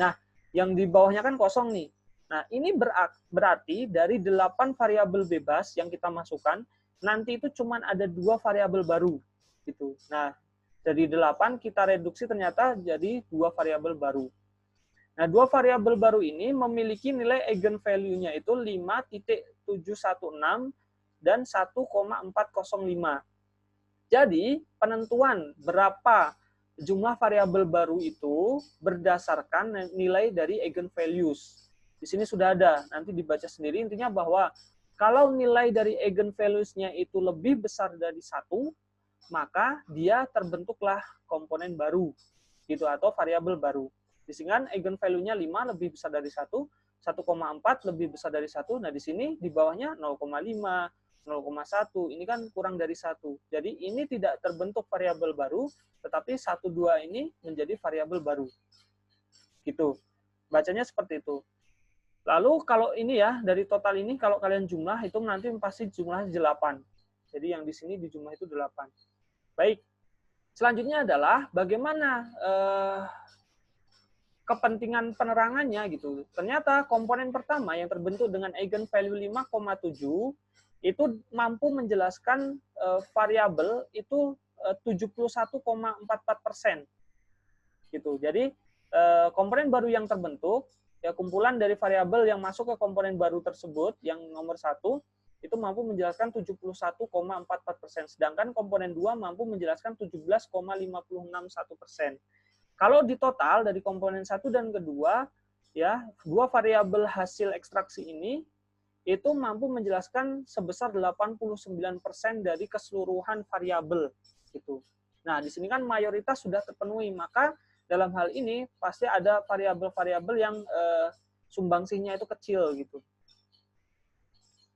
Nah, yang di bawahnya kan kosong nih. Nah, ini berarti dari 8 variabel bebas yang kita masukkan, nanti itu cuma ada 2 variabel baru gitu. Nah, dari 8 kita reduksi ternyata jadi 2 variabel baru. Nah, 2 variabel baru ini memiliki nilai eigenvalue-nya itu 5.716 dan 1,405. Jadi, penentuan berapa jumlah variabel baru itu berdasarkan nilai dari eigenvalues. Di sini sudah ada, nanti dibaca sendiri. Intinya bahwa kalau nilai dari eigenvalues-nya itu lebih besar dari 1, maka dia terbentuklah komponen baru gitu atau variabel baru. Di sini kan eigenvalue-nya 5 lebih besar dari 1, 1,4 lebih besar dari 1. Nah, di sini di bawahnya 0,5, 0,1. Ini kan kurang dari 1. Jadi ini tidak terbentuk variabel baru, tetapi 1, 2 ini menjadi variabel baru. Gitu. Bacanya seperti itu. Lalu kalau ini ya, dari total ini kalau kalian jumlah itu nanti pasti jumlahnya 8. Jadi yang di sini di jumlah itu 8. Baik. Selanjutnya adalah bagaimana kepentingan penerangannya gitu. Ternyata komponen pertama yang terbentuk dengan eigenvalue 5,7 itu mampu menjelaskan variabel itu 71,44%. Gitu. Jadi komponen baru yang terbentuk ya kumpulan dari variabel yang masuk ke komponen baru tersebut yang nomor 1 itu mampu menjelaskan 71,44%, sedangkan komponen 2 mampu menjelaskan 17,561%. Kalau di total dari komponen 1 dan kedua ya, 2 variabel hasil ekstraksi ini itu mampu menjelaskan sebesar 89% dari keseluruhan variabel gitu. Nah, di sini kan mayoritas sudah terpenuhi, maka dalam hal ini pasti ada variabel-variabel yang sumbangsihnya itu kecil gitu.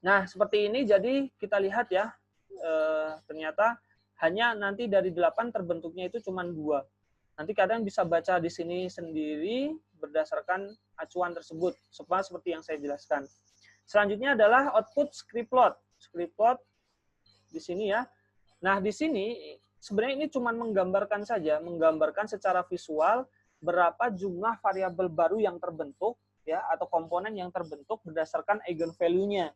Nah, seperti ini jadi kita lihat ya, ternyata hanya nanti dari 8 terbentuknya itu cuma 2. Nanti kadang bisa baca di sini sendiri berdasarkan acuan tersebut, seperti yang saya jelaskan. Selanjutnya adalah output script plot. Script plot di sini ya. Nah, di sini sebenarnya ini cuma menggambarkan saja, menggambarkan secara visual berapa jumlah variabel baru yang terbentuk ya, atau komponen yang terbentuk berdasarkan eigenvalue-nya.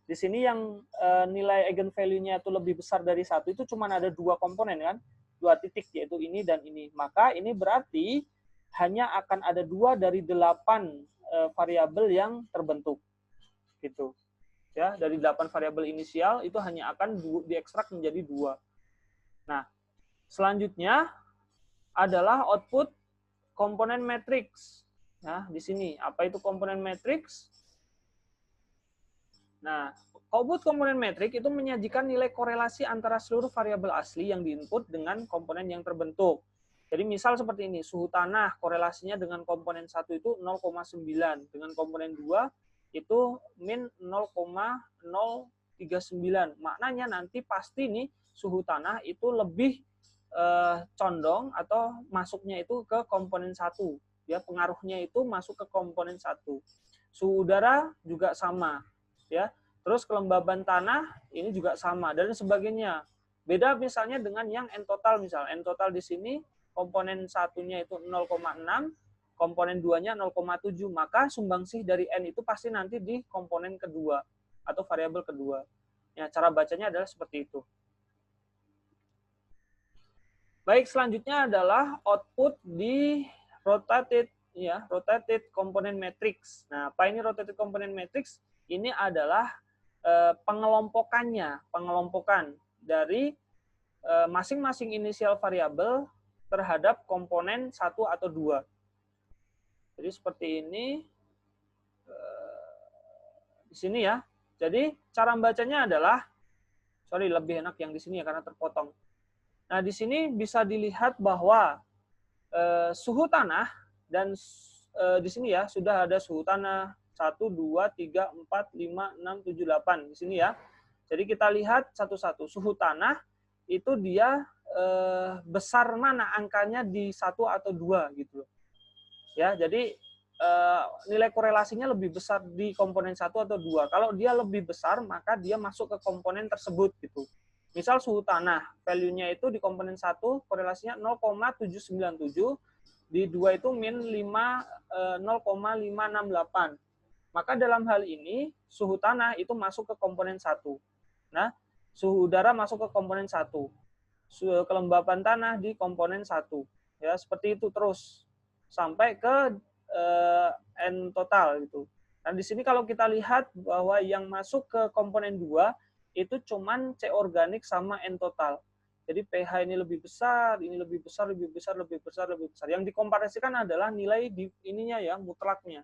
Di sini yang nilai eigenvalue-nya itu lebih besar dari 1 itu cuma ada 2 komponen kan, 2 titik, yaitu ini dan ini. Maka ini berarti hanya akan ada 2 dari 8 variabel yang terbentuk. Gitu. Ya, dari 8 variabel inisial itu hanya akan diekstrak menjadi 2. Nah, selanjutnya adalah output komponen matrix. Nah, di sini apa itu komponen matrix? Nah, output komponen metrik itu menyajikan nilai korelasi antara seluruh variabel asli yang diinput dengan komponen yang terbentuk. Jadi misal seperti ini, suhu tanah korelasinya dengan komponen 1 itu 0,9, dengan komponen 2 itu min 0,039. Maknanya nanti pasti nih suhu tanah itu lebih condong atau masuknya itu ke komponen 1. Ya, pengaruhnya itu masuk ke komponen 1. Suhu udara juga sama. Ya, terus kelembaban tanah ini juga sama dan sebagainya. Beda misalnya dengan yang N total, misal N total di sini komponen satunya itu 0,6, komponen 2-nya 0,7, maka sumbangsih dari N itu pasti nanti di komponen kedua atau variabel kedua. Ya, cara bacanya adalah seperti itu. Baik, selanjutnya adalah output di rotated component matrix. Nah, apa ini rotated component matrix? Ini adalah pengelompokan dari masing-masing inisial variabel terhadap komponen 1 atau 2. Jadi seperti ini di sini ya. Jadi cara membacanya adalah, lebih enak yang di sini ya karena terpotong. Nah, di sini bisa dilihat bahwa suhu tanah dan di sini ya sudah ada suhu tanah 1, 2, 3, 4, 5, 6, 7, 8 di sini ya. Jadi kita lihat satu-satu. Suhu tanah itu dia besar mana angkanya di 1 atau 2 gitu. Ya, jadi nilai korelasinya lebih besar di komponen 1 atau 2. Kalau dia lebih besar, maka dia masuk ke komponen tersebut gitu. Misal suhu tanah, value-nya itu di komponen 1 korelasinya 0,797, di 2 itu min 0,568. Maka dalam hal ini suhu tanah itu masuk ke komponen 1. Nah, suhu udara masuk ke komponen 1. Kelembapan tanah di komponen 1. Ya, seperti itu terus sampai ke N total gitu. Dan di sini kalau kita lihat bahwa yang masuk ke komponen 2 itu cuman C organik sama N total. Jadi pH ini lebih besar, ini lebih besar, lebih besar, lebih besar, lebih besar. Yang dikomparasikan adalah nilai di ininya ya, mutlaknya.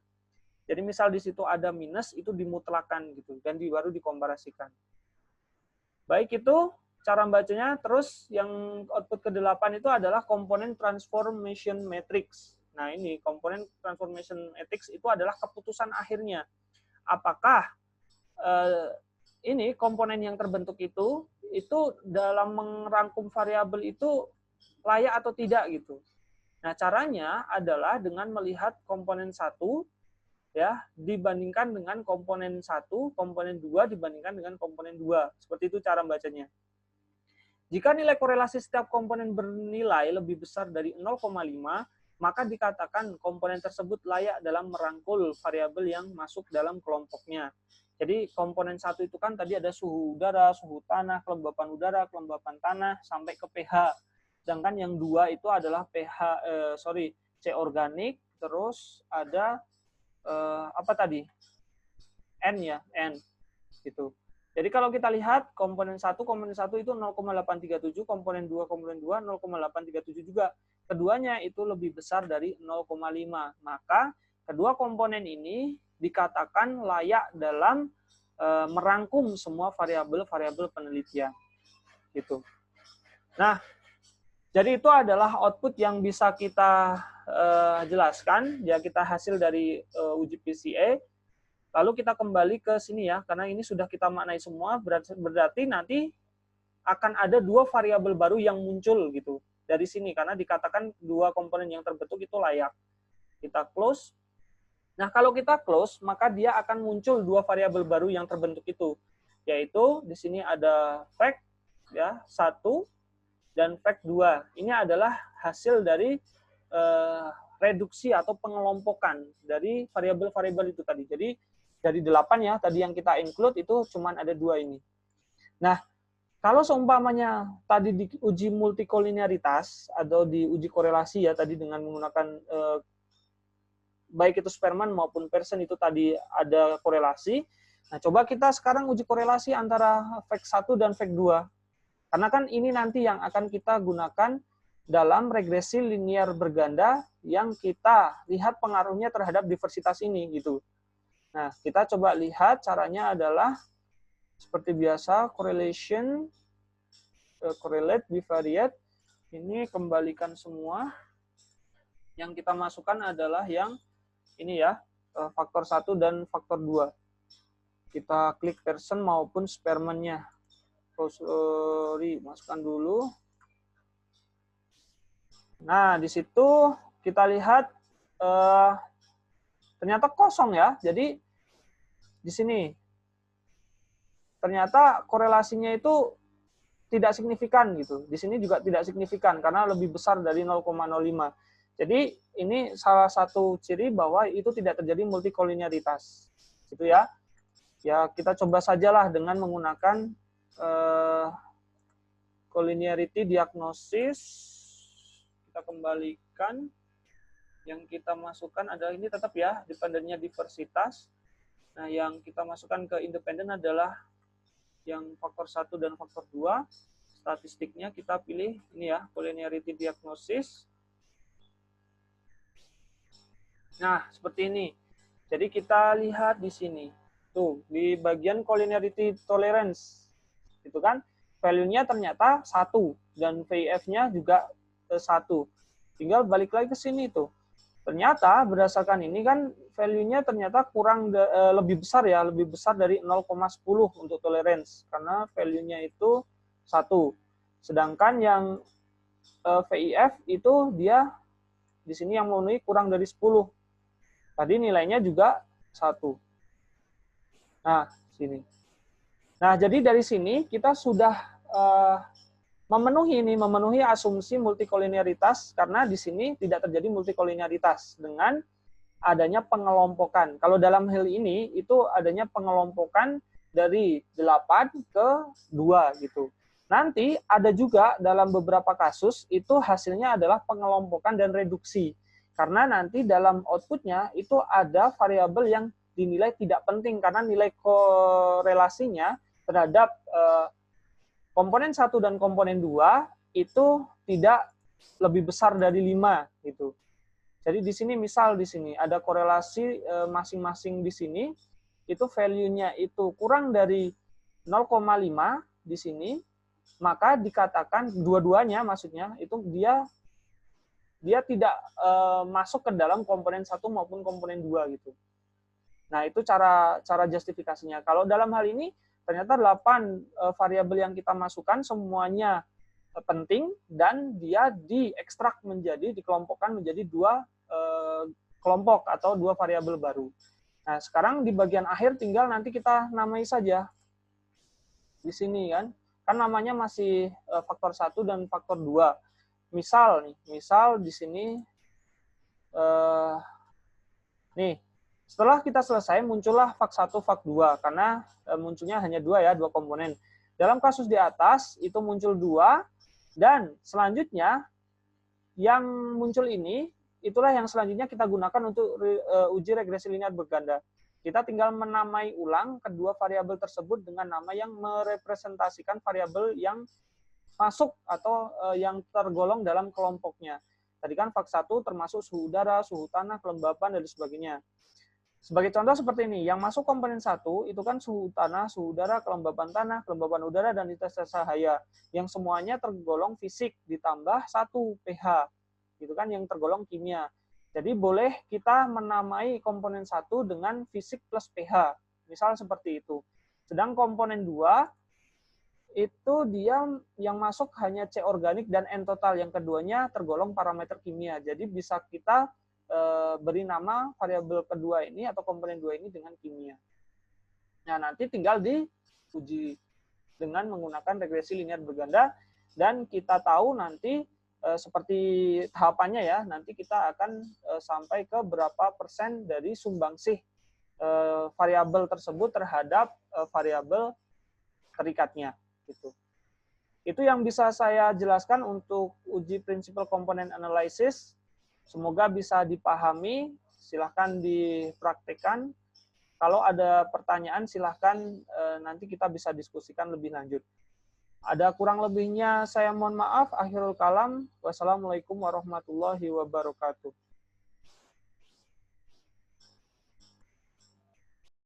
Jadi misal di situ ada minus, itu dimutlakan gitu, dan baru dikomparasikan. Baik, itu cara bacanya. Terus yang output ke-8 itu adalah komponen transformation matrix. Nah, ini komponen transformation matrix itu adalah keputusan akhirnya. Apakah ini komponen yang terbentuk itu dalam merangkum variabel itu layak atau tidak gitu. Nah, caranya adalah dengan melihat komponen 1 ya dibandingkan dengan komponen 1, komponen 2 dibandingkan dengan komponen 2. Seperti itu cara bacanya. Jika nilai korelasi setiap komponen bernilai lebih besar dari 0,5, maka dikatakan komponen tersebut layak dalam merangkul variabel yang masuk dalam kelompoknya. Jadi komponen 1 itu kan tadi ada suhu udara, suhu tanah, kelembapan udara, kelembapan tanah, sampai ke pH. Sedangkan yang 2 itu adalah C organik, terus ada apa tadi? N ya, N gitu. Jadi kalau kita lihat komponen 1 itu 0,837, komponen 2 0,837 juga. Keduanya itu lebih besar dari 0,5. Maka kedua komponen ini dikatakan layak dalam merangkum semua variabel-variabel penelitian. Gitu. Nah, jadi itu adalah output yang bisa kita jelaskan, ya kita hasil dari uji PCA. Lalu kita kembali ke sini ya, karena ini sudah kita maknai semua, berarti nanti akan ada 2 variabel baru yang muncul gitu. dari sini karena dikatakan dua komponen yang terbentuk itu layak. Kita close. Nah, kalau kita close, maka dia akan muncul dua variabel baru yang terbentuk itu, yaitu di sini ada fact ya 1 dan fact 2. Ini adalah hasil dari reduksi atau pengelompokan dari variabel-variabel itu tadi. Jadi dari 8 ya, tadi yang kita include itu cuman ada 2 ini. Nah, kalau seumpamanya tadi diuji multikolinearitas atau diuji korelasi ya tadi dengan menggunakan baik itu Spearman maupun Pearson itu tadi ada korelasi. Nah, coba kita sekarang uji korelasi antara fact 1 dan fact 2. Karena kan ini nanti yang akan kita gunakan dalam regresi linear berganda yang kita lihat pengaruhnya terhadap diversitas ini gitu. Nah, kita coba lihat caranya adalah seperti biasa correlation, correlate, bivariate. Ini kembalikan semua. Yang kita masukkan adalah yang ini ya, faktor 1 dan faktor 2. Kita klik Pearson maupun Spearman-nya. Oh, sorry, masukkan dulu. Nah, di situ kita lihat ternyata kosong ya. Jadi di sini ternyata korelasinya itu tidak signifikan gitu. Di sini juga tidak signifikan karena lebih besar dari 0,05. Jadi ini salah satu ciri bahwa itu tidak terjadi multikolinearitas. Gitu ya. Ya kita coba sajalah dengan menggunakan collinearity diagnosis. Kita kembalikan. Yang kita masukkan adalah ini tetap ya, dependennya diversitas. Nah, yang kita masukkan ke independen adalah yang faktor 1 dan faktor 2. Statistiknya kita pilih ini ya, collinearity diagnosis. Nah, seperti ini. Jadi kita lihat di sini. Tuh, di bagian collinearity tolerance. Gitu kan? Value-nya ternyata 1 dan VF-nya juga 1. Tinggal balik lagi ke sini tuh. Ternyata berdasarkan ini kan value-nya ternyata kurang lebih besar ya, lebih besar dari 0,10 untuk tolerance karena value-nya itu 1. Sedangkan yang VIF itu dia di sini yang memenuhi kurang dari 10. Tadi nilainya juga 1. Nah, sini. Nah, jadi dari sini kita sudah memenuhi asumsi multikolinearitas karena di sini tidak terjadi multikolinearitas dengan adanya pengelompokan. Kalau dalam hal ini itu adanya pengelompokan dari 8 ke 2 gitu. Nanti ada juga dalam beberapa kasus itu hasilnya adalah pengelompokan dan reduksi. Karena nanti dalam outputnya itu ada variabel yang dinilai tidak penting karena nilai korelasinya terhadap komponen 1 dan komponen 2 itu tidak lebih besar dari 5 gitu. Jadi di sini misal di sini ada korelasi masing-masing di sini itu value-nya itu kurang dari 0,5 di sini, maka dikatakan dua-duanya maksudnya itu dia tidak masuk ke dalam komponen 1 maupun komponen 2 gitu. Nah, itu cara justifikasinya. Kalau dalam hal ini ternyata 8 variabel yang kita masukkan semuanya penting dan dia diekstrak dikelompokkan menjadi 2 kelompok atau 2 variabel baru. Nah, sekarang di bagian akhir tinggal nanti kita namai saja. Di sini kan namanya masih faktor 1 dan faktor 2. Misal di sini nih, setelah kita selesai muncullah fak 1, fak 2 karena munculnya hanya 2 ya, 2 komponen. Dalam kasus di atas itu muncul 2 dan selanjutnya yang muncul ini itulah yang selanjutnya kita gunakan untuk uji regresi linear berganda. Kita tinggal menamai ulang kedua variabel tersebut dengan nama yang merepresentasikan variabel yang masuk atau yang tergolong dalam kelompoknya. Tadi kan fak 1 termasuk suhu udara, suhu tanah, kelembapan, dan sebagainya. Sebagai contoh seperti ini, yang masuk komponen 1 itu kan suhu tanah, suhu udara, kelembapan tanah, kelembapan udara, dan intensitas cahaya. Yang semuanya tergolong fisik ditambah 1 pH. Gitu kan yang tergolong kimia. Jadi boleh kita menamai komponen 1 dengan fisik plus pH. Misal seperti itu. Sedang komponen 2 itu dia yang masuk hanya C organik dan N total. Yang keduanya tergolong parameter kimia. Jadi bisa kita beri nama variabel kedua ini atau komponen 2 ini dengan kimia. Nah, nanti tinggal diuji dengan menggunakan regresi linear berganda, dan kita tahu nanti seperti tahapannya ya, nanti kita akan sampai ke berapa persen dari sumbangsih variabel tersebut terhadap variabel terikatnya gitu. Itu yang bisa saya jelaskan untuk uji prinsipal komponen analysis. Semoga bisa dipahami, silahkan dipraktekkan. Kalau ada pertanyaan silahkan nanti kita bisa diskusikan lebih lanjut. Ada kurang lebihnya saya mohon maaf. Akhirul kalam. Wassalamualaikum warahmatullahi wabarakatuh.